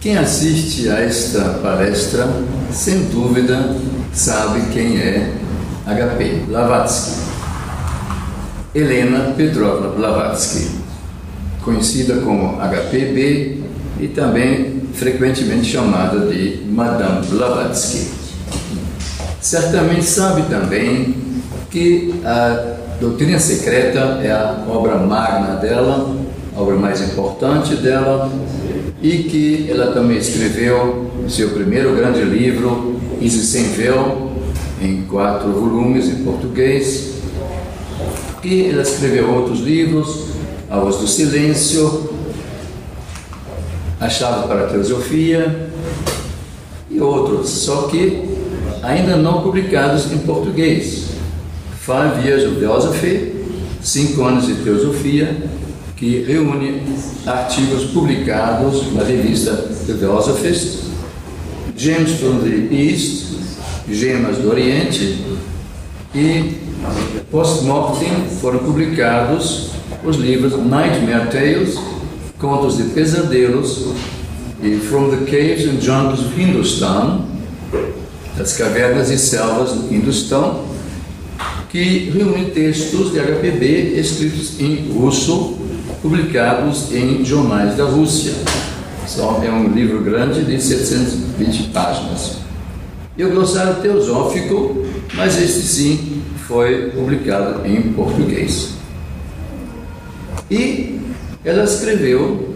Quem assiste a esta palestra, sem dúvida, sabe quem é HP Blavatsky. Helena Petrovna Blavatsky, conhecida como HPB e também frequentemente chamada de Madame Blavatsky. Certamente sabe também que a Doutrina Secreta é a obra magna dela, a obra mais importante dela, e que ela também escreveu o seu primeiro grande livro, Isis Sem Véu, em 4 volumes em português, e ela escreveu outros livros, A Voz do Silêncio, A Chave para a Teosofia e outros, só que ainda não publicados em português. 5 Years of Theosophy, 5 anos de Teosofia, que reúne artigos publicados na revista The Theosophist, Gems from the East, Gemas do Oriente, e post-mortem foram publicados os livros Nightmare Tales, Contos de Pesadelos, e From the Caves and Jungles of Hindustan, das cavernas e selvas do Hindustão, que reúne textos de HPB escritos em russo, publicados em jornais da Rússia. É um livro grande de 720 páginas. E o glossário teosófico, mas este sim foi publicado em português. E ela escreveu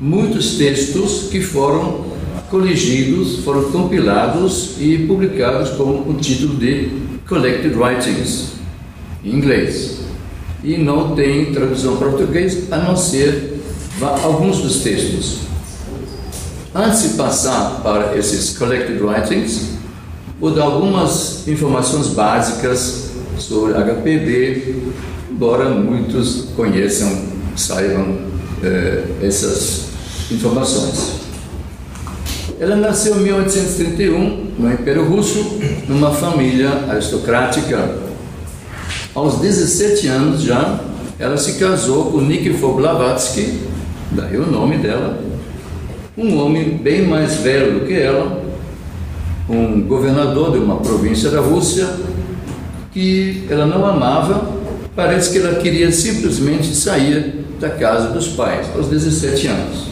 muitos textos que foram coligidos, foram compilados e publicados com o título de Collected Writings, em inglês. E não tem tradução para português, a não ser alguns dos textos. Antes de passar para esses Collected Writings, vou dar algumas informações básicas sobre HPB, embora muitos conheçam, saibam essas informações. Ela nasceu em 1831, no Império Russo, numa família aristocrática. Aos 17 anos já, ela se casou com Nikifor Blavatsky, daí o nome dela, um homem bem mais velho do que ela, um governador de uma província da Rússia, que ela não amava. Parece que ela queria simplesmente sair da casa dos pais, aos 17 anos.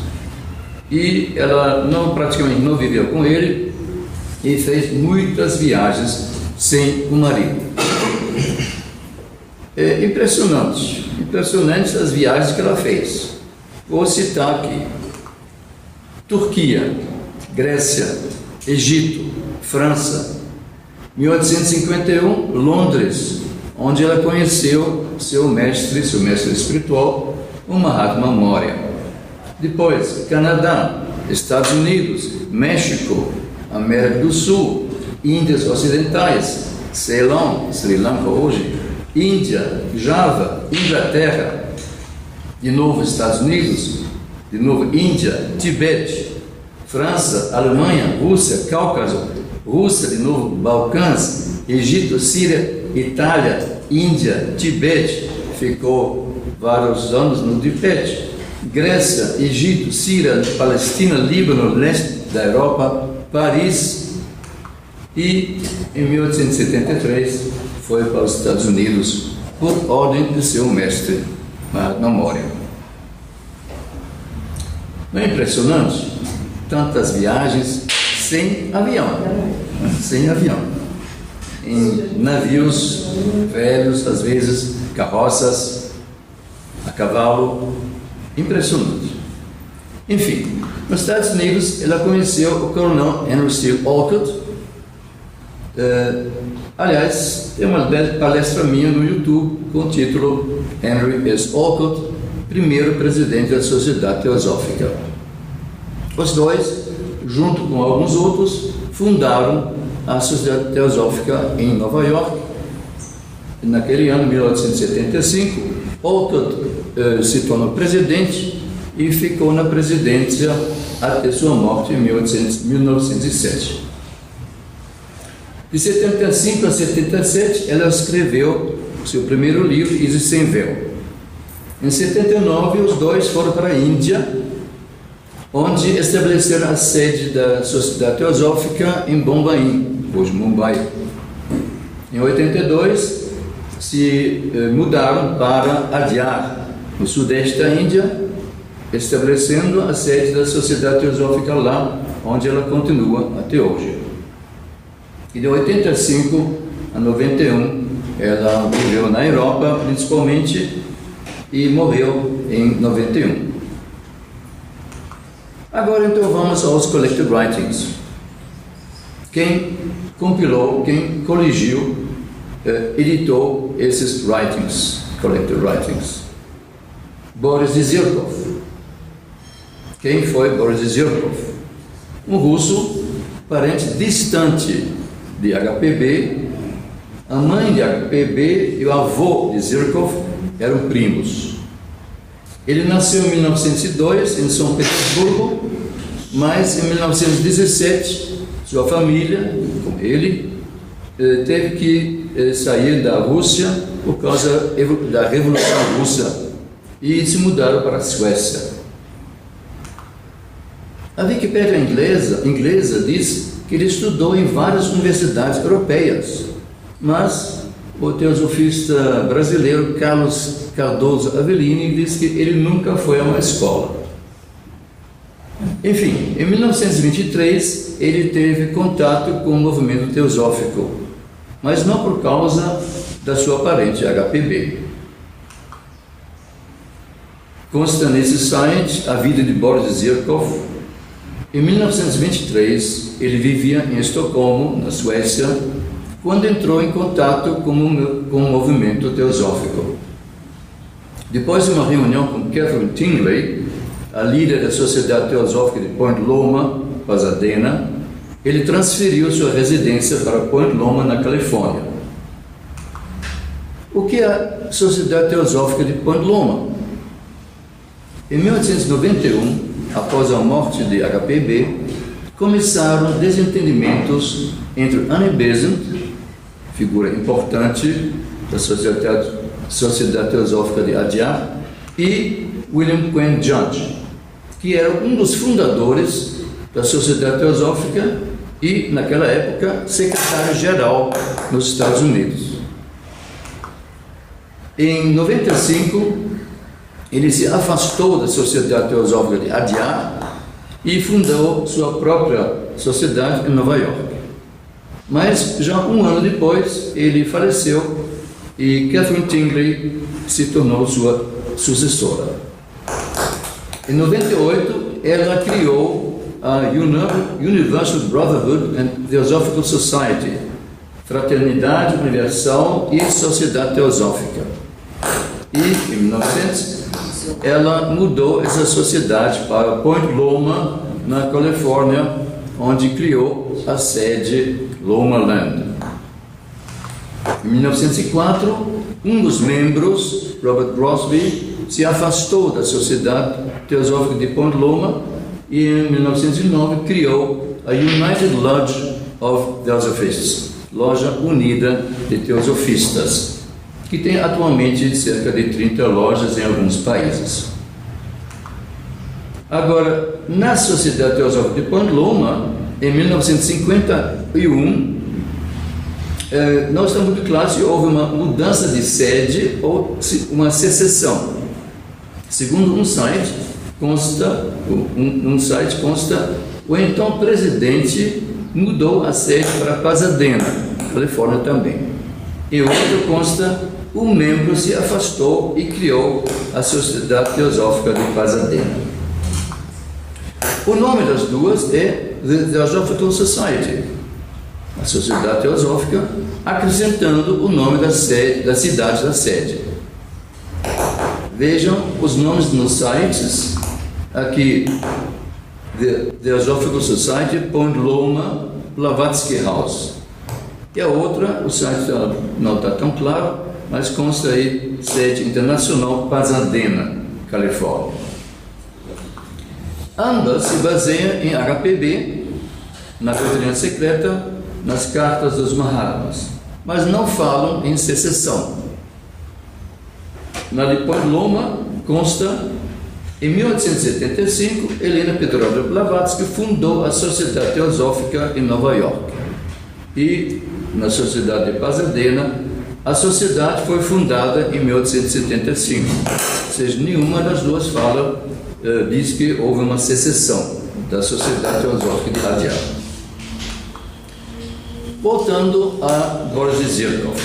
E ela praticamente não viveu com ele e fez muitas viagens sem o marido. É impressionante as viagens que ela fez. Vou citar aqui: Turquia, Grécia, Egito, França. 1851, Londres, onde ela conheceu seu mestre espiritual, o Mahatma Maurya. Depois, Canadá, Estados Unidos, México, América do Sul, Índias Ocidentais, Ceilão, Sri Lanka hoje, Índia, Java, Inglaterra, de novo Estados Unidos, de novo Índia, Tibete, França, Alemanha, Rússia, Cáucaso, Rússia, de novo Balcãs, Egito, Síria, Itália, Índia, Tibete, ficou vários anos no Tibete, Grécia, Egito, Síria, Palestina, Líbano, leste da Europa, Paris, e em 1873 foi para os Estados Unidos por ordem de seu mestre, Mahatma Maurya. Não é impressionante? Tantas viagens sem avião, em navios velhos, às vezes carroças a cavalo. Impressionante. Enfim, nos Estados Unidos ela conheceu o coronel Henry Steele Olcott. Aliás, tem uma palestra minha no YouTube com o título Henry S. Olcott, primeiro presidente da Sociedade Teosófica. Os dois, junto com alguns outros, fundaram a Sociedade Teosófica em Nova York. Naquele ano, 1875, Olcott se tornou presidente e ficou na presidência até sua morte em 1907. De 75 a 77, ela escreveu seu primeiro livro, Isis Sem Véu. Em 79, os dois foram para a Índia onde estabeleceram a sede da Sociedade Teosófica em Bombaim, hoje Mumbai. Em 82, se mudaram para Adyar, no sudeste da Índia, estabelecendo a sede da Sociedade Teosófica lá, onde ela continua até hoje. E de 85 a 91, ela viveu na Europa, principalmente, e morreu em 91. Agora, então, vamos aos Collected Writings. Quem compilou, quem coligiu, editou esses writings, Collected Writings? Boris Zirkov. Quem foi Boris Zirkov? Um russo, parente distante de HPB. A mãe de HPB e o avô de Zirkov eram primos. Ele nasceu em 1902 em São Petersburgo, mas em 1917 sua família, com ele, teve que sair da Rússia por causa da Revolução Russa e se mudaram para a Suécia. A Wikipédia inglesa diz que ele estudou em várias universidades europeias, mas o teosofista brasileiro Carlos Cardoso Avellini diz que ele nunca foi a uma escola. Enfim, em 1923 ele teve contato com o movimento teosófico, mas não por causa da sua parente HPB. Consta nesse site a vida de Boris Zirkov. Em 1923 ele vivia em Estocolmo, na Suécia, quando entrou em contato com o movimento teosófico. Depois de uma reunião com Catherine Tingley, a líder da Sociedade Teosófica de Point Loma, Pasadena, ele transferiu sua residência para Point Loma, na Califórnia. O que é a Sociedade Teosófica de Point Loma? Em 1891, após a morte de HPB, começaram desentendimentos entre Annie Besant, figura importante da Sociedade Teosófica de Adyar, e William Quinn Judge, que era um dos fundadores da Sociedade Teosófica e, naquela época, secretário-geral nos Estados Unidos. Em 95, ele se afastou da Sociedade Teosófica de Adyar e fundou sua própria sociedade em Nova York. Mas, já um ano depois, ele faleceu e Catherine Tingley se tornou sua sucessora. Em 98, ela criou a Universal Brotherhood and Theosophical Society, Fraternidade Universal e Sociedade Teosófica. E, em 1900, ela mudou essa sociedade para Point Loma, na Califórnia, onde criou a sede Loma Land. Em 1904, um dos membros, Robert Crosby, se afastou da Sociedade Teosófica de Point Loma e, em 1909, criou a United Lodge of Theosophists, Loja Unida de Teosofistas, que tem atualmente cerca de 30 lojas em alguns países. Agora, na Sociedade Teosófica de Point Loma, em 1951, não está muito claro se houve uma mudança de sede ou uma secessão. Segundo um site consta, o então presidente mudou a sede para Pasadena, Califórnia também. E outro consta, um membro se afastou e criou a Sociedade Teosófica de Pasadena. O nome das duas é The Theosophical Society, a Sociedade Teosófica, acrescentando o nome da cidade da sede. Vejam os nomes nos sites, aqui, The Theosophical Society, Point Loma, Blavatsky House. E a outra, o site não está tão claro, mas consta aí, sede internacional, Pasadena, Califórnia. Ambas se baseiam em HPB, na doutrina secreta, nas cartas dos Mahatmas, mas não falam em secessão. Na de Point Loma consta Em 1875, Helena Petrovna Blavatsky fundou a Sociedade Teosófica em Nova York. E, na Sociedade de Pasadena, a sociedade foi fundada em 1875. Ou seja, nenhuma das duas diz que houve uma secessão da Sociedade Teosófica de Adyar. Voltando a Boris Zirkov.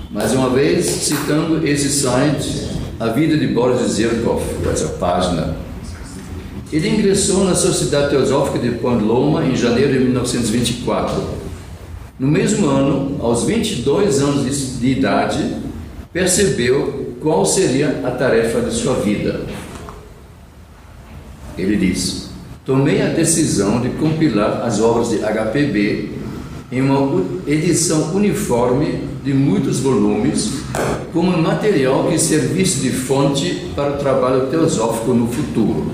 Mais uma vez, citando esse site, A Vida de Boris Zirkov, essa página. Ele ingressou na Sociedade Teosófica de Point Loma em janeiro de 1924. No mesmo ano, aos 22 anos de idade, percebeu qual seria a tarefa de sua vida. Ele diz: tomei a decisão de compilar as obras de HPB em uma edição uniforme de muitos volumes, como material que servisse de fonte para o trabalho teosófico no futuro.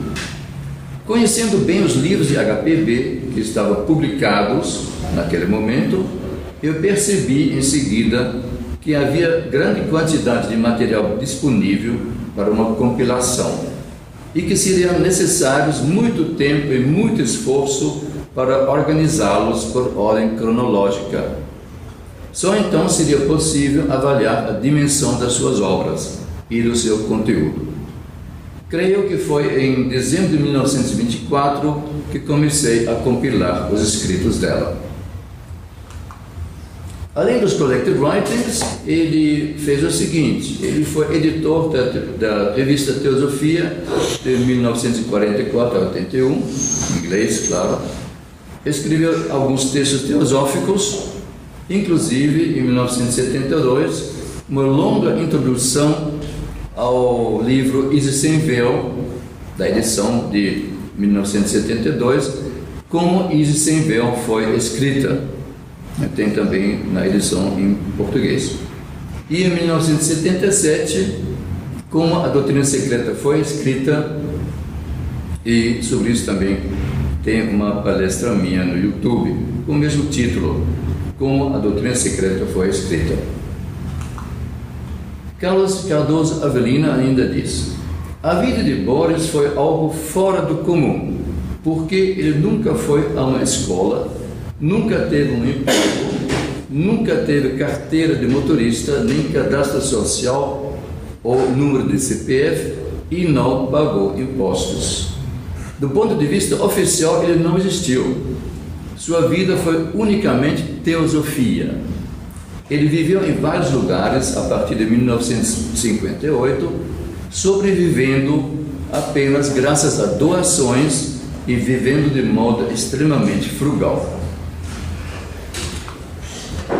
Conhecendo bem os livros de HPB que estavam publicados naquele momento, eu percebi em seguida que havia grande quantidade de material disponível para uma compilação e que seriam necessários muito tempo e muito esforço para organizá-los por ordem cronológica. Só então seria possível avaliar a dimensão das suas obras e do seu conteúdo. Creio que foi em dezembro de 1924 que comecei a compilar os escritos dela. Além dos Collected Writings, ele fez o seguinte: ele foi editor da revista Teosofia de 1944 a 81, em inglês, claro. Escreveu alguns textos teosóficos, inclusive, em 1972, uma longa introdução ao livro Isis Sem Véu, da edição de 1972, como Isis Sem Véu foi escrita. Tem também na edição em português. E em 1977, como a doutrina secreta foi escrita, e sobre isso também tem uma palestra minha no YouTube, com o mesmo título, Como a doutrina secreta foi escrita. Carlos Cardoso Avelina ainda diz: a vida de Boris foi algo fora do comum, porque ele nunca foi a uma escola, nunca teve um emprego, nunca teve carteira de motorista, nem cadastro social ou número de CPF e não pagou impostos. Do ponto de vista oficial, ele não existiu. Sua vida foi unicamente teosofia. Ele viveu em vários lugares a partir de 1958, sobrevivendo apenas graças a doações e vivendo de modo extremamente frugal.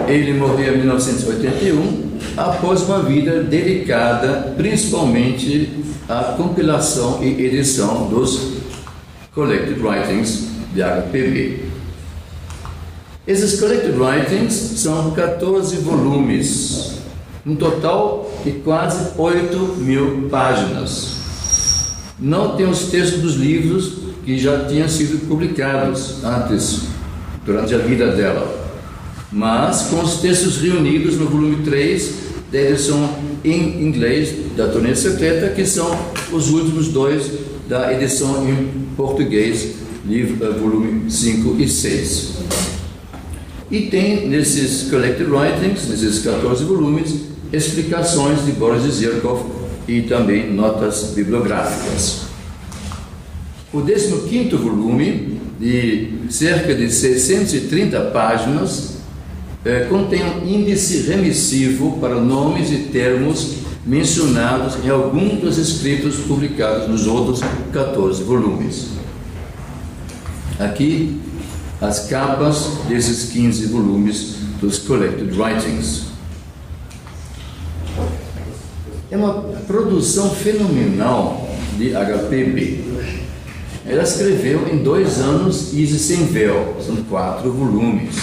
Ele morreu em 1981, após uma vida dedicada principalmente à compilação e edição dos Collected Writings de HPB. Esses Collected Writings são 14 volumes, um total de quase 8.000 páginas. Não tem os textos dos livros que já tinham sido publicados antes, durante a vida dela, mas com os textos reunidos no volume 3 da edição em inglês da Doutrina Secreta, que são os últimos dois da edição em português, volume 5 e 6. E tem nesses Collected Writings, nesses 14 volumes, explicações de Boris Zirkov e também notas bibliográficas. O 15º volume, de cerca de 630 páginas, contém um índice remissivo para nomes e termos mencionados em algum dos escritos publicados nos outros 14 volumes. Aqui, as capas desses 15 volumes dos Collected Writings. É uma produção fenomenal de HPB. Ela escreveu em 2 anos Isis Sem Véu, são 4 volumes.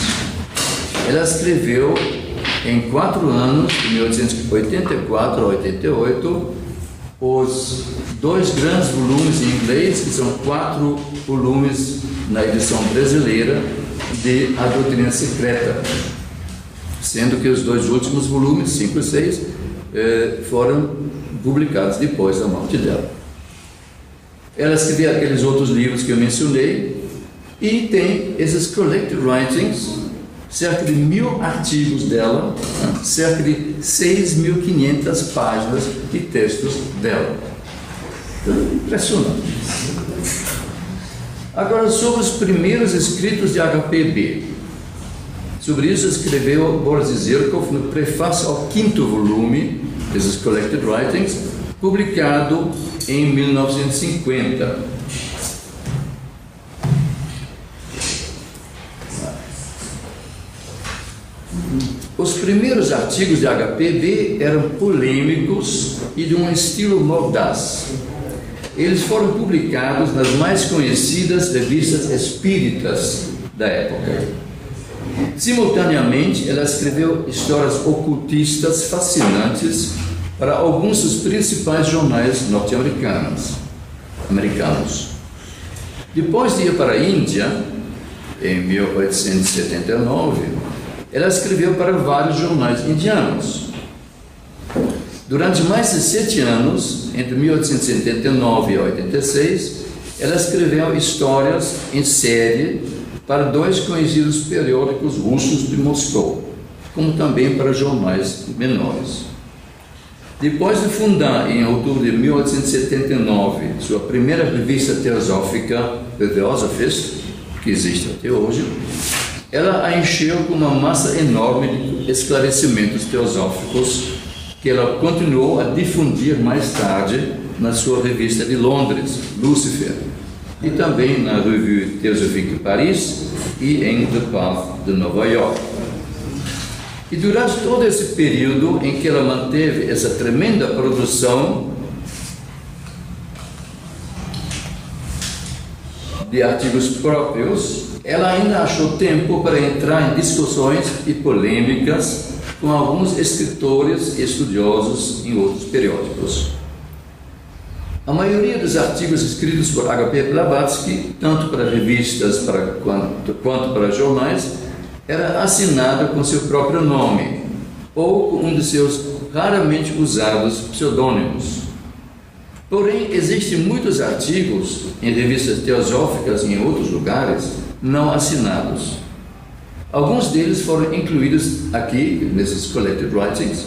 Ela escreveu em 4 anos, de 1884 a 88, os 2 grandes volumes em inglês, que são 4 volumes na edição brasileira de A Doutrina Secreta, sendo que os 2 últimos volumes, 5 e 6, foram publicados depois da morte dela. Ela escreveu aqueles outros livros que eu mencionei e tem esses collected writings, cerca de 1000 artigos dela, cerca de 6.500 páginas de textos dela. Impressionante. Agora, sobre os primeiros escritos de HPB. Sobre isso escreveu Boris Zirkov no prefácio ao 5º volume desses collected writings, publicado em 1950. Os primeiros artigos de HPB eram polêmicos e de um estilo mordaz. Eles foram publicados nas mais conhecidas revistas espíritas da época. Simultaneamente, ela escreveu histórias ocultistas fascinantes para alguns dos principais jornais norte-americanos. Depois de ir para a Índia, em 1879, ela escreveu para vários jornais indianos. Durante mais de 7 anos, entre 1879 e 86, ela escreveu histórias em série para 2 conhecidos periódicos russos de Moscou, como também para jornais menores. Depois de fundar, em outubro de 1879, sua primeira revista teosófica, The Theosophist, que existe até hoje, ela a encheu com uma massa enorme de esclarecimentos teosóficos que ela continuou a difundir mais tarde na sua revista de Londres, Lucifer, e também na Revue Théosophique de Paris e em The Path de Nova York. E durante todo esse período em que ela manteve essa tremenda produção de artigos próprios, ela ainda achou tempo para entrar em discussões e polêmicas com alguns escritores e estudiosos em outros periódicos. A maioria dos artigos escritos por H.P. Blavatsky, tanto para revistas quanto para jornais, era assinada com seu próprio nome ou com um de seus raramente usados pseudônimos. Porém, existem muitos artigos em revistas teosóficas e em outros lugares não assinados. Alguns deles foram incluídos aqui, nesses collected writings,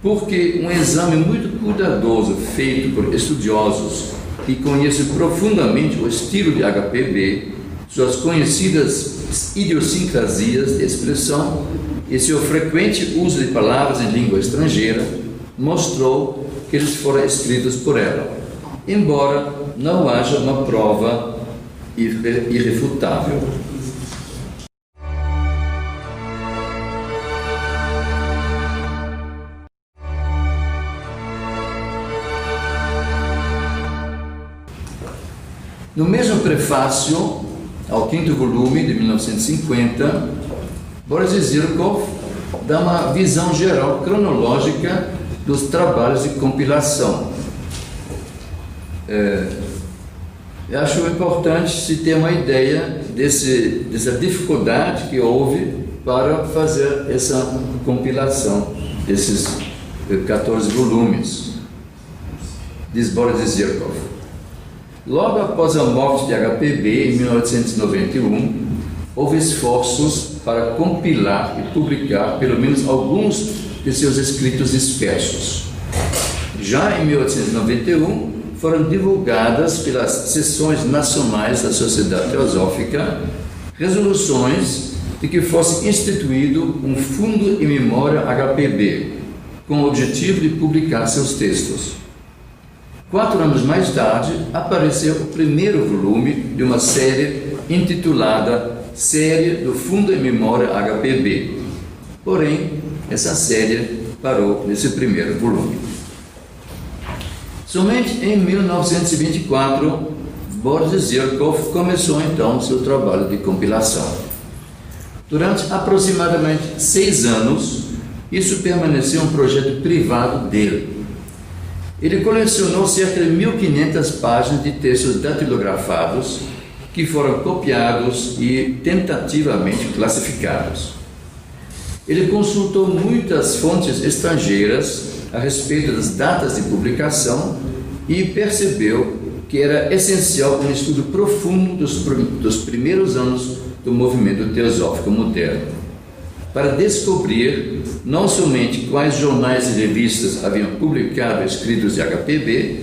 porque um exame muito cuidadoso feito por estudiosos que conhecem profundamente o estilo de HPB, suas conhecidas idiosincrasias de expressão e seu frequente uso de palavras em língua estrangeira, mostrou que eles foram escritos por ela, embora não haja uma prova irrefutável. No mesmo prefácio ao 5º volume de 1950, Boris Zirkov dá uma visão geral cronológica dos trabalhos de compilação. Eu acho importante se ter uma ideia dessa dificuldade que houve para fazer essa compilação desses 14 volumes, diz Boris Zirkov. Logo após a morte de HPB, em 1891, houve esforços para compilar e publicar pelo menos alguns de seus escritos dispersos. Já em 1891, foram divulgadas pelas seções nacionais da Sociedade Teosófica resoluções de que fosse instituído um fundo em memória HPB, com o objetivo de publicar seus textos. 4 anos mais tarde, apareceu o primeiro volume de uma série intitulada Série do Fundo em Memória HPB. Porém, essa série parou nesse primeiro volume. Somente em 1924, Boris Zirkov começou então seu trabalho de compilação. Durante aproximadamente 6 anos, isso permaneceu um projeto privado dele. Ele colecionou cerca de 1.500 páginas de textos datilografados que foram copiados e tentativamente classificados. Ele consultou muitas fontes estrangeiras a respeito das datas de publicação e percebeu que era essencial um estudo profundo dos primeiros anos do movimento teosófico moderno, para descobrir não somente quais jornais e revistas haviam publicado escritos de HPB,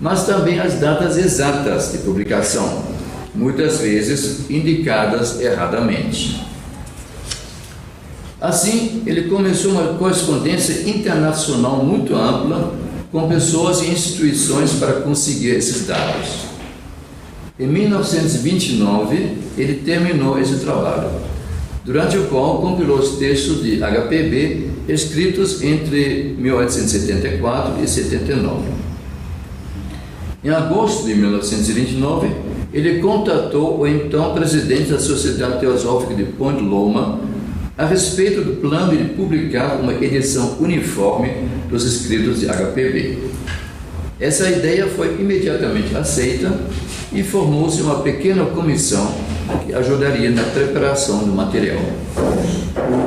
mas também as datas exatas de publicação, muitas vezes indicadas erradamente. Assim, ele começou uma correspondência internacional muito ampla com pessoas e instituições para conseguir esses dados. Em 1929, ele terminou esse trabalho, durante o qual compilou os textos de HPB escritos entre 1874 e 79. Em agosto de 1929, ele contatou o então presidente da Sociedade Teosófica de Point Loma a respeito do plano de publicar uma edição uniforme dos escritos de HPB. Essa ideia foi imediatamente aceita e formou-se uma pequena comissão que ajudaria na preparação do material.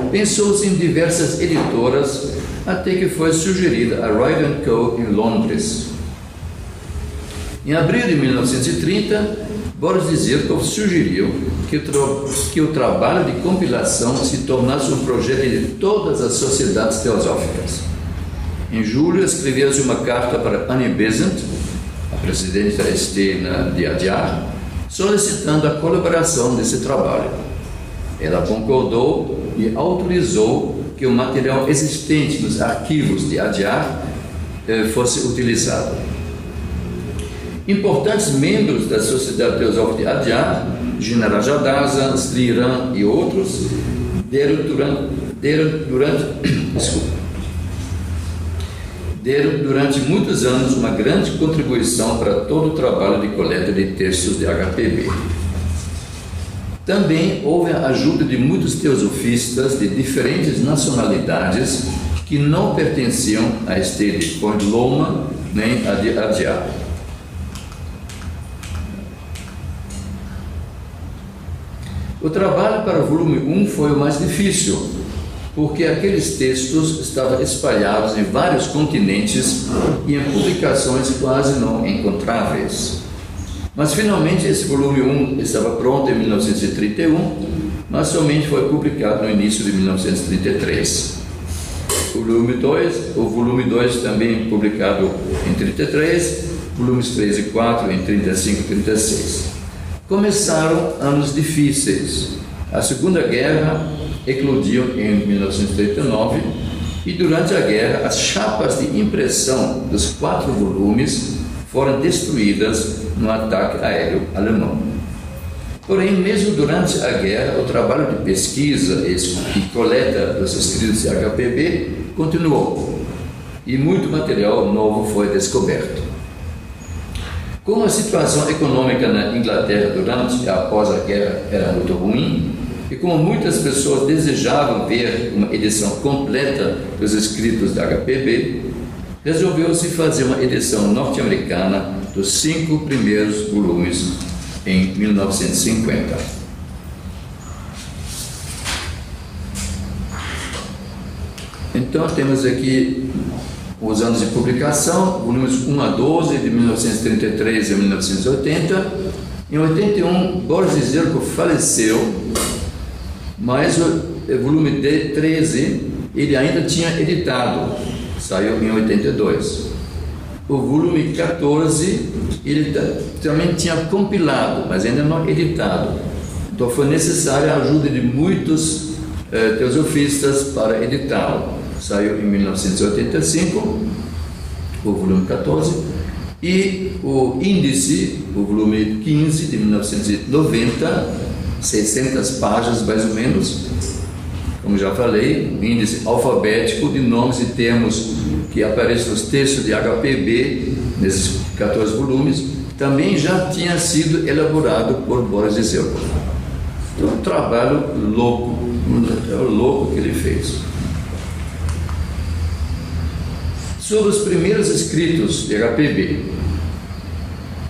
Pensou-se em diversas editoras até que foi sugerida a Wright & Co. em Londres. Em abril de 1930, Boris Zirkov sugeriu que o trabalho de compilação se tornasse um projeto de todas as sociedades teosóficas. Em julho, escreveu-se uma carta para Annie Besant, a presidente externa de Adyar, solicitando a colaboração nesse trabalho. Ela concordou e autorizou que o material existente nos arquivos de Adyar fosse utilizado. Importantes membros da Sociedade Teosófica de Adyar, Jinarajadasa, Sri Ram e outros, deram durante muitos anos uma grande contribuição para todo o trabalho de coleta de textos de HPB. Também houve a ajuda de muitos teosofistas de diferentes nacionalidades que não pertenciam a este de Point Loma nem a de Adyar. O trabalho para o volume 1 foi o mais difícil, porque aqueles textos estavam espalhados em vários continentes e em publicações quase não encontráveis. Mas finalmente esse volume 1 estava pronto em 1931, mas somente foi publicado no início de 1933. O volume 2 também publicado em 33, volumes 3 e 4 em 35 e 36. Começaram anos difíceis. A Segunda Guerra eclodiu em 1939 e durante a guerra as chapas de impressão dos 4 volumes foram destruídas no ataque aéreo alemão. Porém, mesmo durante a guerra, o trabalho de pesquisa e coleta dos escritos de HPB continuou e muito material novo foi descoberto. Como a situação econômica na Inglaterra durante e após a guerra era muito ruim, e como muitas pessoas desejavam ver uma edição completa dos escritos da HPB, resolveu-se fazer uma edição norte-americana dos 5 primeiros volumes em 1950. Então temos aqui os anos de publicação, volumes 1 a 12, de 1933 a 1980. Em 81, Boris Zirkov faleceu, mas o volume 13 ele ainda tinha editado, saiu em 82. O volume 14 ele também tinha compilado, mas ainda não editado. Então foi necessária a ajuda de muitos teosofistas para editá-lo. Saiu em 1985, o volume 14, e o índice, o volume 15, de 1990, 600 páginas mais ou menos, como já falei, um índice alfabético de nomes e termos que aparecem nos textos de HPB, nesses 14 volumes, também já tinha sido elaborado por Boris Zirkov. Então, um trabalho louco que ele fez. Sobre os primeiros escritos de HPB.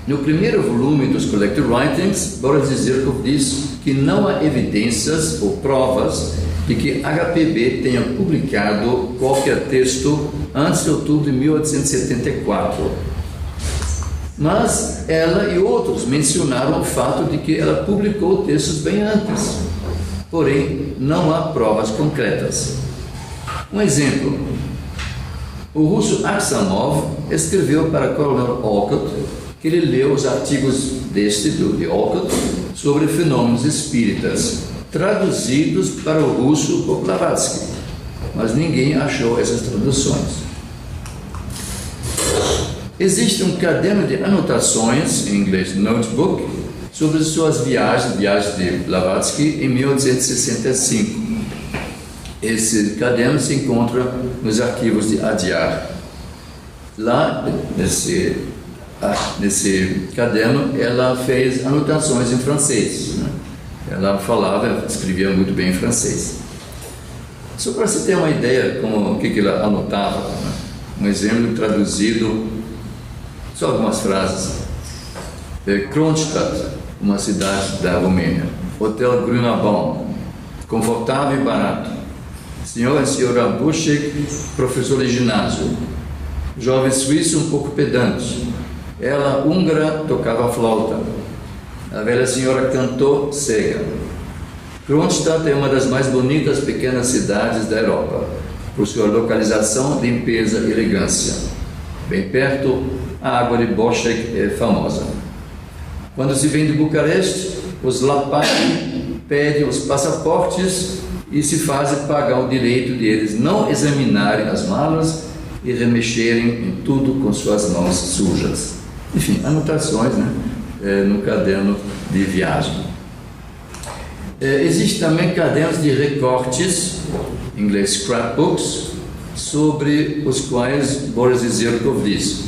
No primeiro volume dos Collected Writings, Boris Zirkov diz que não há evidências ou provas de que HPB tenha publicado qualquer texto antes de outubro de 1874. mas ela e outros mencionaram o fato de que ela publicou textos bem antes, porém não há provas concretas. Um exemplo: o russo Aksamov escreveu para Coronel Olcott que ele leu os artigos de Olcott sobre fenômenos espíritas, traduzidos para o russo por Blavatsky, mas ninguém achou essas traduções. Existe um caderno de anotações, em inglês notebook, sobre suas viagens de Blavatsky em 1865. Esse caderno se encontra nos arquivos de Adyar. Lá, nesse caderno, ela fez anotações em francês, né? Ela falava, escrevia muito bem em francês. Só para você ter uma ideia como o que ela anotava, né? Um exemplo traduzido, só algumas frases. Kronstadt, uma cidade da Romênia. Hotel Grüner confortável e barato. Senhor e senhora Buschek, professor de ginásio. Jovem suíço um pouco pedante. Ela, húngara, tocava flauta. A velha senhora cantou cega. Kronstadt é uma das mais bonitas pequenas cidades da Europa, por sua localização, limpeza e elegância. Bem perto, a água de Boschek é famosa. Quando se vem de Bucareste, os Lapati pedem os passaportes e se fazem pagar o direito de eles não examinarem as malas e remexerem em tudo com suas mãos sujas. Enfim, anotações, né? No caderno de viagem. Existem também cadernos de recortes, em inglês scrapbooks, sobre os quais Boris Zirkov diz: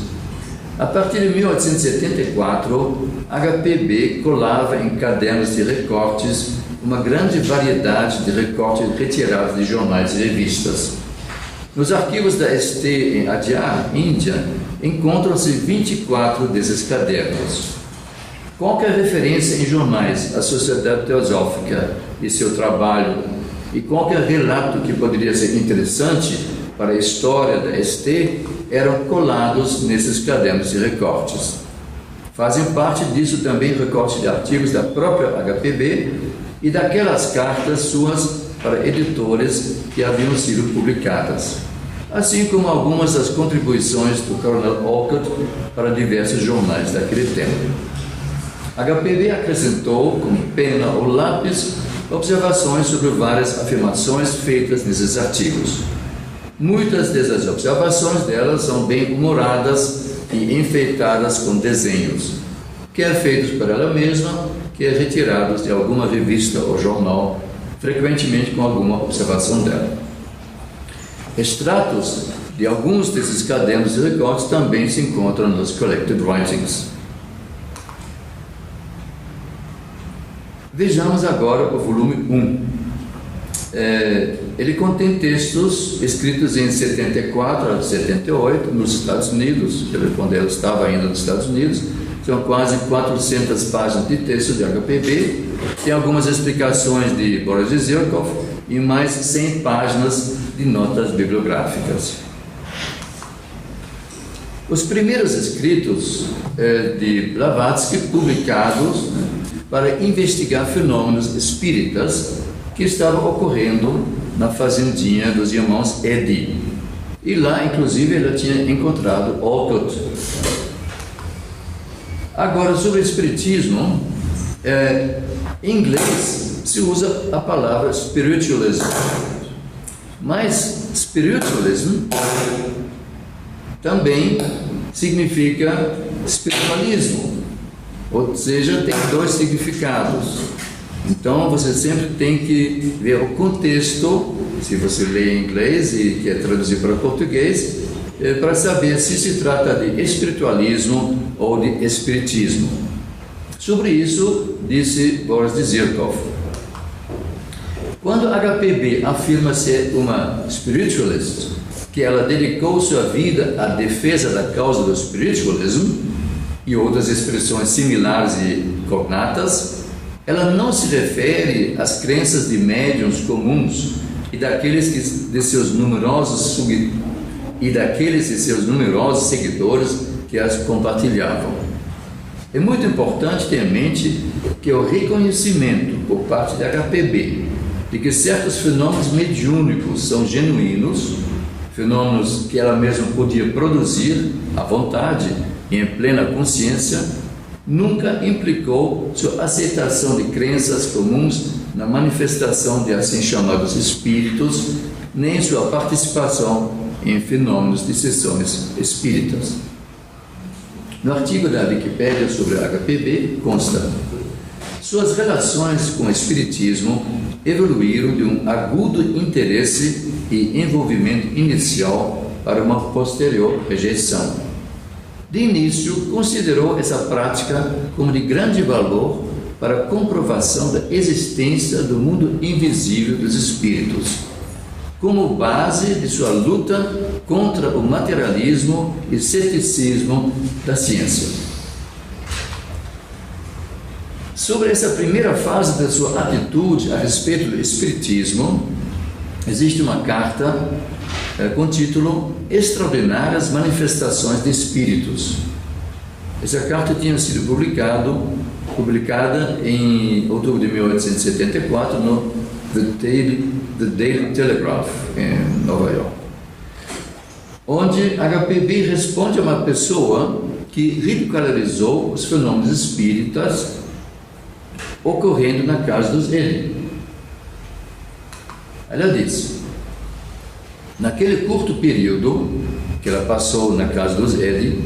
a partir de 1874, HPB colava em cadernos de recortes uma grande variedade de recortes retirados de jornais e revistas. Nos arquivos da ST em Adyar, Índia, encontram-se 24 desses cadernos. Qualquer referência em jornais à Sociedade Teosófica e seu trabalho, e qualquer relato que poderia ser interessante para a história da ST, eram colados nesses cadernos de recortes. Fazem parte disso também recortes de artigos da própria HPB e daquelas cartas suas para editores que haviam sido publicadas, assim como algumas das contribuições do Coronel Olcott para diversos jornais daquele tempo. HPB acrescentou, com pena ou lápis, observações sobre várias afirmações feitas nesses artigos. Muitas dessas observações delas são bem humoradas e enfeitadas com desenhos, quer feitos por ela mesma, quer retirados de alguma revista ou jornal, frequentemente com alguma observação dela. Extratos de alguns desses cadernos de recortes também se encontram nos Collected Writings. Vejamos agora o volume 1. Ele contém textos escritos em 74 a 78 nos Estados Unidos, quando ela estava ainda nos Estados Unidos. São quase 400 páginas de texto de HPB, tem algumas explicações de Boris Zirkov e mais 100 páginas de notas bibliográficas. Os primeiros escritos de Blavatsky publicados para investigar fenômenos espíritas que estavam ocorrendo na fazendinha dos irmãos Eddy. E lá, inclusive, ela tinha encontrado Olcott. Agora, sobre o espiritismo, em inglês se usa a palavra spiritualism, mas spiritualism também significa espiritualismo, ou seja, tem dois significados. Então você sempre tem que ver o contexto, se você lê em inglês e quer traduzir para português, para saber se se trata de espiritualismo ou de espiritismo. Sobre isso, disse Boris Zirkov: quando HPB afirma ser uma spiritualist, que ela dedicou sua vida à defesa da causa do spiritualism e outras expressões similares e cognatas, ela não se refere às crenças de médiuns comuns e daqueles de seus numerosos seguidores que as compartilhavam. É muito importante ter em mente que o reconhecimento por parte da HPB de que certos fenômenos mediúnicos são genuínos, fenômenos que ela mesma podia produzir à vontade e em plena consciência, nunca implicou sua aceitação de crenças comuns na manifestação de assim chamados espíritos, nem sua participação em fenômenos de sessões espíritas. No artigo da Wikipédia sobre a HPB consta: suas relações com o espiritismo evoluíram de um agudo interesse e envolvimento inicial para uma posterior rejeição. De início, considerou essa prática como de grande valor para a comprovação da existência do mundo invisível dos espíritos, como base de sua luta contra o materialismo e ceticismo da ciência. Sobre essa primeira fase da sua atitude a respeito do espiritismo, existe uma carta com o título Extraordinárias Manifestações de Espíritos. Essa carta tinha sido publicada em outubro de 1874 no The Daily Telegraph, em Nova York, onde HPB responde a uma pessoa que ridicularizou os fenômenos espíritas ocorrendo na casa dos Eddy. Ela disse: naquele curto período que ela passou na casa dos Eddy,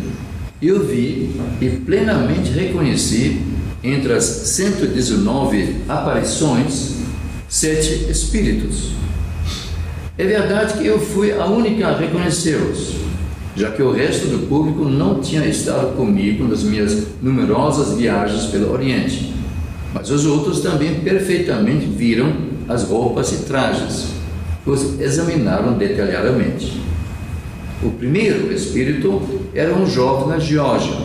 eu vi e plenamente reconheci entre as 119 aparições 7 espíritos. É verdade que eu fui a única a reconhecê-los, já que o resto do público não tinha estado comigo nas minhas numerosas viagens pelo Oriente, mas os outros também perfeitamente viram as roupas e trajes, os examinaram detalhadamente. O primeiro espírito era um jovem na Geórgia,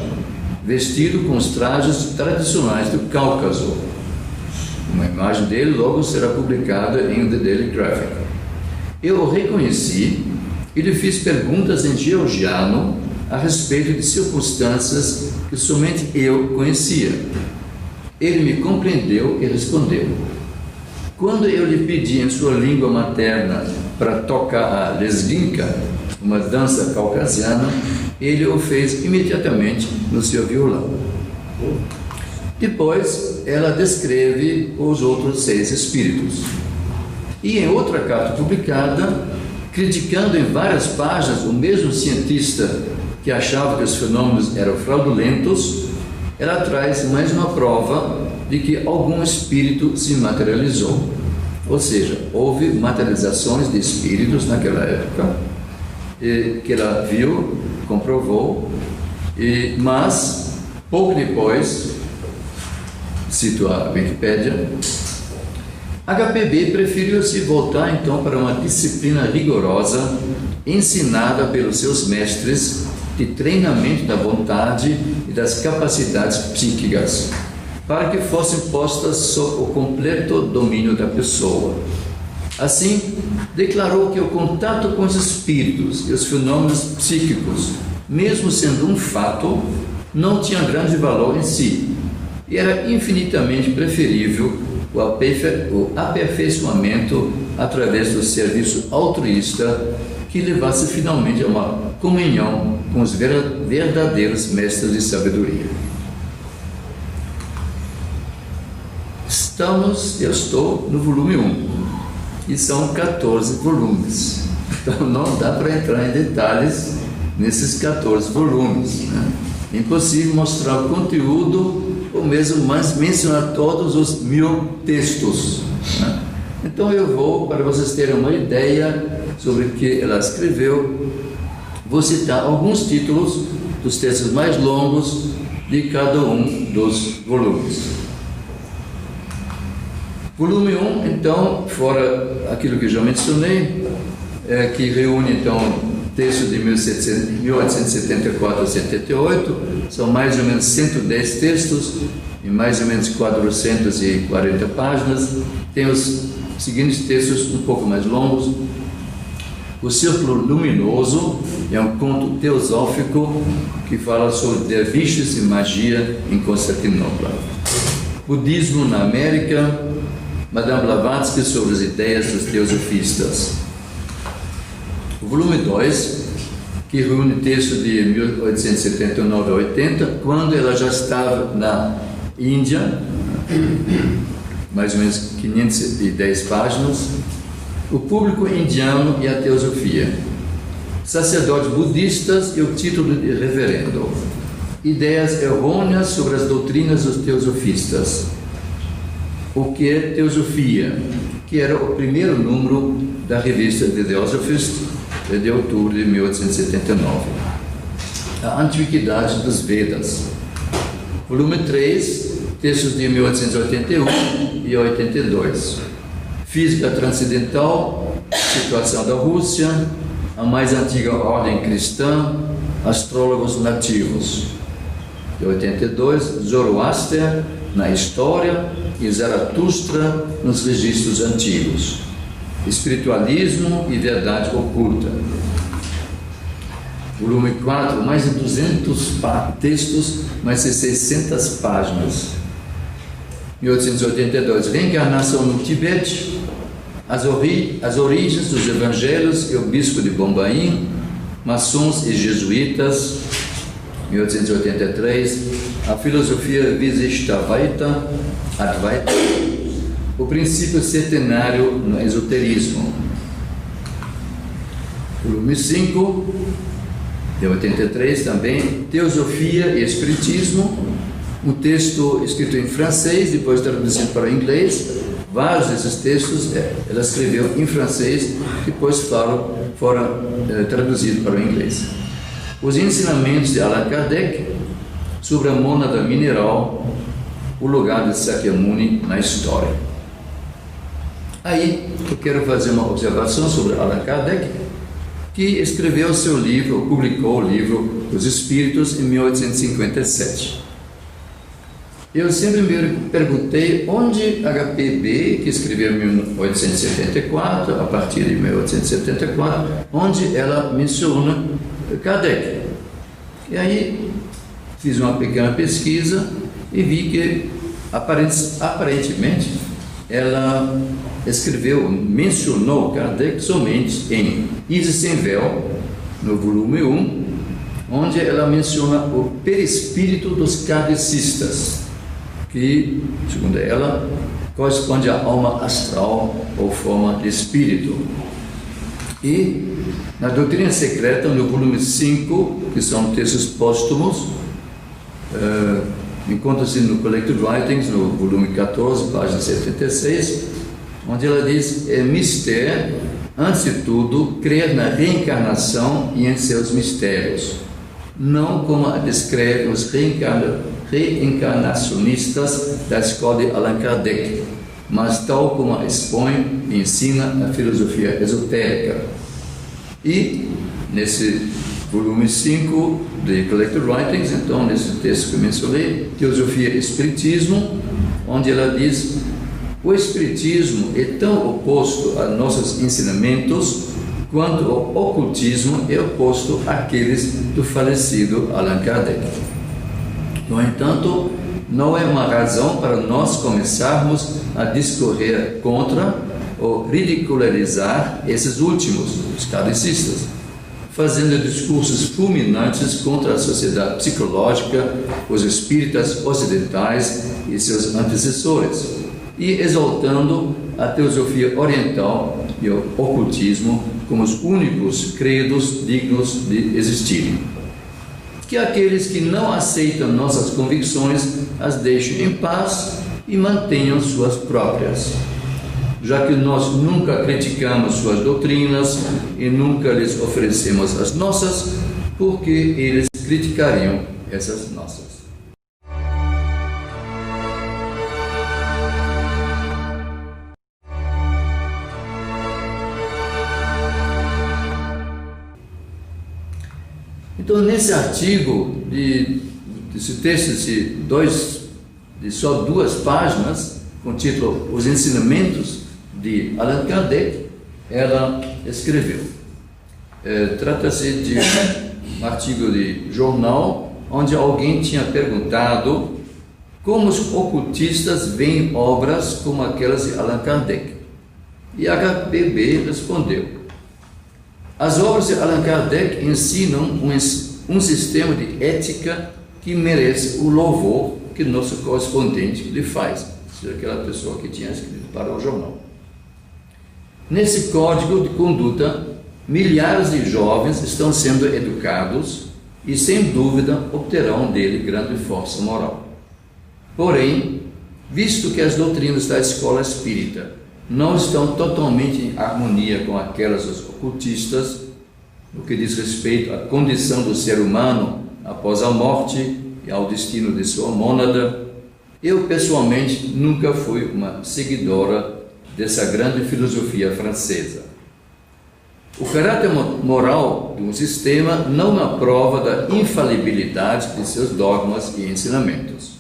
vestido com os trajes tradicionais do Cáucaso. Uma imagem dele logo será publicada em The Daily Graphic. Eu o reconheci e lhe fiz perguntas em georgiano a respeito de circunstâncias que somente eu conhecia. Ele me compreendeu e respondeu. Quando eu lhe pedi em sua língua materna para tocar a lesguinka, uma dança caucasiana, ele o fez imediatamente no seu violão. Depois, ela descreve os outros 6 espíritos. E em outra carta publicada, criticando em várias páginas o mesmo cientista que achava que os fenômenos eram fraudulentos, ela traz mais uma prova de que algum espírito se materializou. Ou seja, houve materializações de espíritos naquela época, que ela viu, comprovou, mas pouco depois, cito a Wikipédia, HPB preferiu se voltar então para uma disciplina rigorosa ensinada pelos seus mestres de treinamento da vontade e das capacidades psíquicas, para que fossem postas sob o completo domínio da pessoa. Assim, declarou que o contato com os espíritos e os fenômenos psíquicos, mesmo sendo um fato, não tinha grande valor em si, e era infinitamente preferível o aperfeiçoamento através do serviço altruísta que levasse finalmente a uma comunhão com os verdadeiros mestres de sabedoria. Eu estou no volume 1, e são 14 volumes, então não dá para entrar em detalhes nesses 14 volumes, né? Impossível mostrar o conteúdo ou mesmo mencionar todos os 1000 textos, né? Então eu vou, para vocês terem uma ideia sobre o que ela escreveu, vou citar alguns títulos dos textos mais longos de cada um dos volumes. Volume 1, então, fora aquilo que já mencionei, que reúne então textos de 1874 a 78, são mais ou menos 110 textos, em mais ou menos 440 páginas. Tem os seguintes textos um pouco mais longos. O Círculo Luminoso é um conto teosófico que fala sobre derviches e magia em Constantinopla. Budismo na América, Madame Blavatsky sobre as ideias dos teosofistas. O volume 2, que reúne textos de 1879 a 80, quando ela já estava na Índia, mais ou menos 510 páginas, o público indiano e a teosofia, sacerdotes budistas e o título de reverendo, ideias errôneas sobre as doutrinas dos teosofistas, o que é teosofia, que era o primeiro número da revista The Theosophist, de outubro de 1879. A Antiguidade dos Vedas. Volume 3, textos de 1881 e 82. Física Transcendental, Situação da Rússia, a mais antiga ordem cristã, Astrólogos Nativos. De 82, Zoroaster na História e Zaratustra nos Registros Antigos. Espiritualismo e Verdade Oculta. Volume 4, mais de 200 textos, mais de 600 páginas. 1882, Reencarnação no Tibete, as origens dos Evangelhos e o Bispo de Bombaim, Maçons e Jesuítas. 1883, a Filosofia Vishishtadvaita, Advaita, o princípio centenário no esoterismo. Volume 5, de 83 também, Teosofia e Espiritismo, um texto escrito em francês, depois traduzido para o inglês. Vários desses textos ela escreveu em francês, depois foram traduzidos para o inglês. Os ensinamentos de Allan Kardec sobre a mônada mineral, o lugar de Sakyamuni na história. Aí eu quero fazer uma observação sobre Allan Kardec, que escreveu seu livro, publicou o livro Os Espíritos em 1857. Eu sempre me perguntei onde HPB, que escreveu em 1874, a partir de 1874, onde ela menciona Kardec. E aí fiz uma pequena pesquisa e vi que aparentemente ela mencionou Kardec somente em Isis Sem Véu, no volume 1, onde ela menciona o perispírito dos kardecistas, que, segundo ela, corresponde à alma astral ou forma de espírito. E na Doutrina Secreta, no volume 5, que são textos póstumos, encontra-se no Collected Writings, no volume 14, página 76, onde ela diz: é mistério, antes de tudo, crer na reencarnação e em seus mistérios, não como a descreve os reencarnacionistas da escola de Allan Kardec, mas tal como a expõe e ensina a filosofia esotérica. E nesse volume 5 de Collected Writings, então, nesse texto que eu mencionei, Teosofia e Espiritismo, onde ela diz: o Espiritismo é tão oposto a nossos ensinamentos quanto o ocultismo é oposto àqueles do falecido Allan Kardec. No entanto, não é uma razão para nós começarmos a discorrer contra ou ridicularizar esses últimos, os kardecistas, fazendo discursos fulminantes contra a sociedade psicológica, os espíritas ocidentais e seus antecessores, e exaltando a teosofia oriental e o ocultismo como os únicos credos dignos de existirem. Que aqueles que não aceitam nossas convicções as deixem em paz e mantenham suas próprias, já que nós nunca criticamos suas doutrinas e nunca lhes oferecemos as nossas, porque eles criticariam essas nossas. Então, nesse artigo, desse texto de só 2 páginas, com o título Os Ensinamentos de Allan Kardec, ela escreveu: Trata-se de um artigo de jornal onde alguém tinha perguntado como os ocultistas veem obras como aquelas de Allan Kardec. E HPB respondeu: as obras de Allan Kardec ensinam um sistema de ética que merece o louvor que nosso correspondente lhe faz, aquela pessoa que tinha escrito para o jornal. Nesse código de conduta, milhares de jovens estão sendo educados e, sem dúvida, obterão dele grande força moral. Porém, visto que as doutrinas da escola espírita não estão totalmente em harmonia com aquelas dos ocultistas, no que diz respeito à condição do ser humano após a morte e ao destino de sua mônada, eu pessoalmente nunca fui uma seguidora dessa grande filosofia francesa. O caráter moral de um sistema não é prova da infalibilidade de seus dogmas e ensinamentos.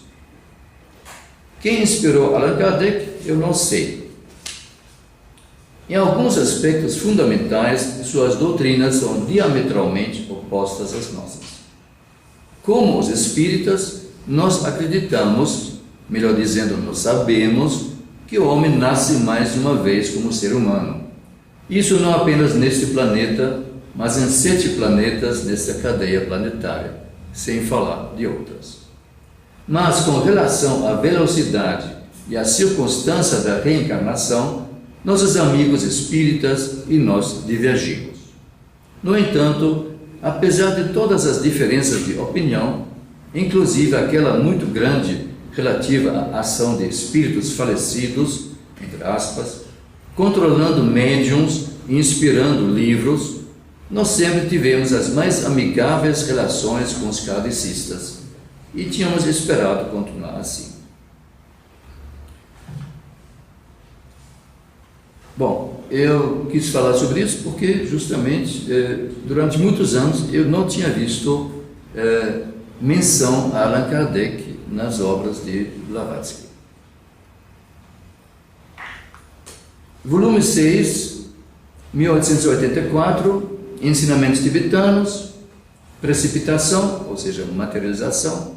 Quem inspirou Allan Kardec, eu não sei. Em alguns aspectos fundamentais, suas doutrinas são diametralmente opostas às nossas. Como os espíritas, nós acreditamos, melhor dizendo, nós sabemos, que o homem nasce mais de uma vez como ser humano. Isso não apenas neste planeta, mas em 7 planetas desta cadeia planetária, sem falar de outras. Mas com relação à velocidade e à circunstância da reencarnação, nossos amigos espíritas e nós divergimos. No entanto, apesar de todas as diferenças de opinião, inclusive aquela muito grande relativa à ação de espíritos falecidos, entre aspas, controlando médiuns e inspirando livros, nós sempre tivemos as mais amigáveis relações com os kardecistas e tínhamos esperado continuar assim. Bom, eu quis falar sobre isso porque justamente durante muitos anos eu não tinha visto menção a Allan Kardec nas obras de Blavatsky. Volume 6, 1884, Ensinamentos Tibetanos, Precipitação, ou seja, materialização,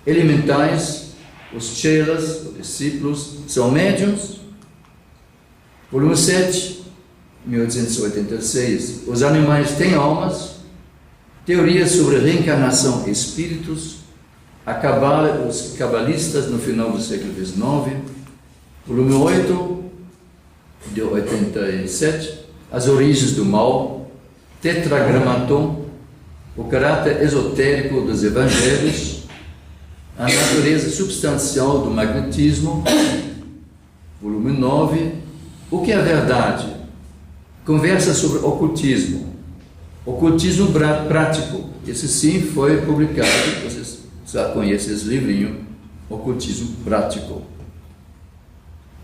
Elementais, os chelas, os discípulos, são médiuns. Volume 7, 1886, Os Animais Têm Almas, Teorias sobre Reencarnação e Espíritos, a Cabala, os Cabalistas no final do século XIX. Volume 8, de 87, As Origens do Mal, Tetragrammaton, o caráter esotérico dos Evangelhos, a natureza substancial do magnetismo. Volume 9, O que é verdade? Conversa sobre ocultismo. Ocultismo prático. Esse sim foi publicado, vocês já conhecem esse livrinho, Ocultismo Prático.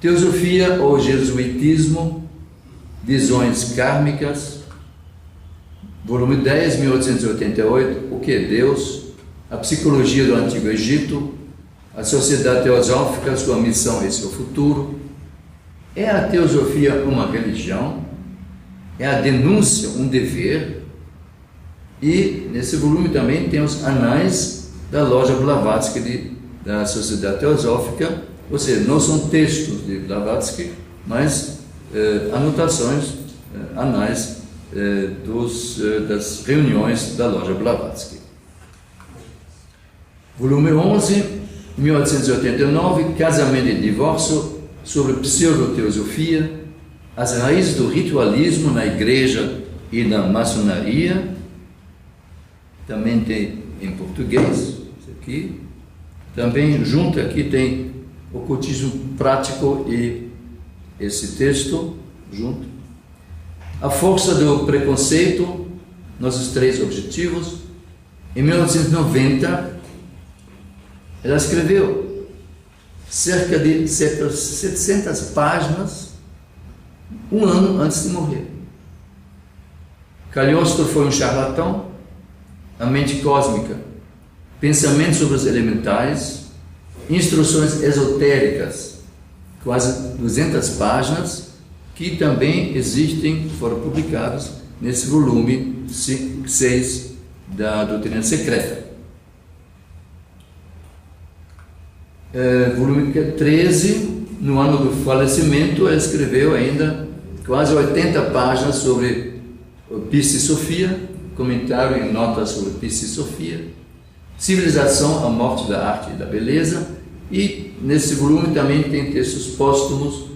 Teosofia ou Jesuitismo, Visões Kármicas. Volume 10, 1888, O que é Deus? A Psicologia do Antigo Egito, a Sociedade Teosófica, Sua Missão e Seu Futuro. É a teosofia uma religião? É a denúncia um dever? E nesse volume também tem os anais da loja Blavatsky da Sociedade Teosófica, ou seja, não são textos de Blavatsky, mas anotações, anais das reuniões da loja Blavatsky. Volume 11, 1889, Casamento e Divórcio, sobre pseudoteosofia, as raízes do ritualismo na igreja e na maçonaria. Também tem em português, isso aqui. Também junto aqui tem Ocultismo Prático e esse texto junto. A Força do Preconceito, nossos 3 objetivos. Em 1990, ela escreveu cerca de 700 páginas, um ano antes de morrer. Cagliostro foi um charlatão, a mente cósmica, pensamento sobre os elementais, instruções esotéricas, quase 200 páginas, que também existem, foram publicadas nesse volume 6 da Doutrina Secreta. Volume 13, no ano do falecimento, ele escreveu ainda quase 80 páginas sobre Piscis Sophia, comentário e notas sobre Piscis Sophia, Civilização, a Morte da Arte e da Beleza, e nesse volume também tem textos póstumos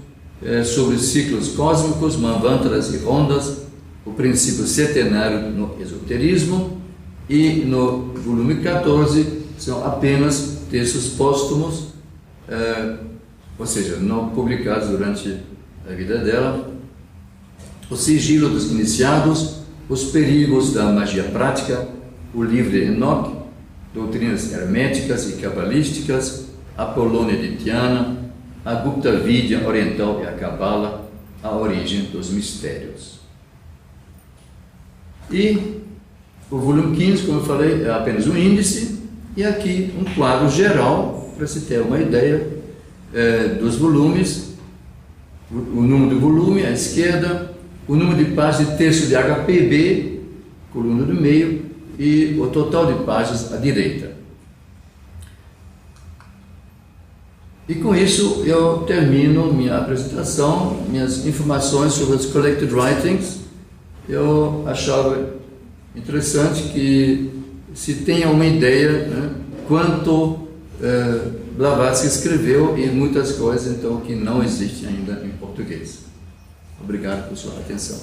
sobre ciclos cósmicos, manvantras e rondas, o princípio setenário no esoterismo, e no volume 14 são apenas textos póstumos, ou seja, não publicados durante a vida dela, o sigilo dos iniciados, os perigos da magia prática, o livro de Enoch, doutrinas herméticas e cabalísticas, a Polônia de Tiana, a Gupta Vidya oriental e a Cabala, a origem dos mistérios. E o volume 15, como eu falei, é apenas um índice, e aqui um quadro geral, para se ter uma ideia dos volumes, o número do volume à esquerda, o número de páginas de texto de HPB, coluna do meio, e o total de páginas à direita. E com isso eu termino minha apresentação, minhas informações sobre os Collected Writings. Eu achava interessante que se tenha uma ideia, né, quanto Blavatsky escreveu e muitas coisas então que não existem ainda em português. Obrigado por sua atenção.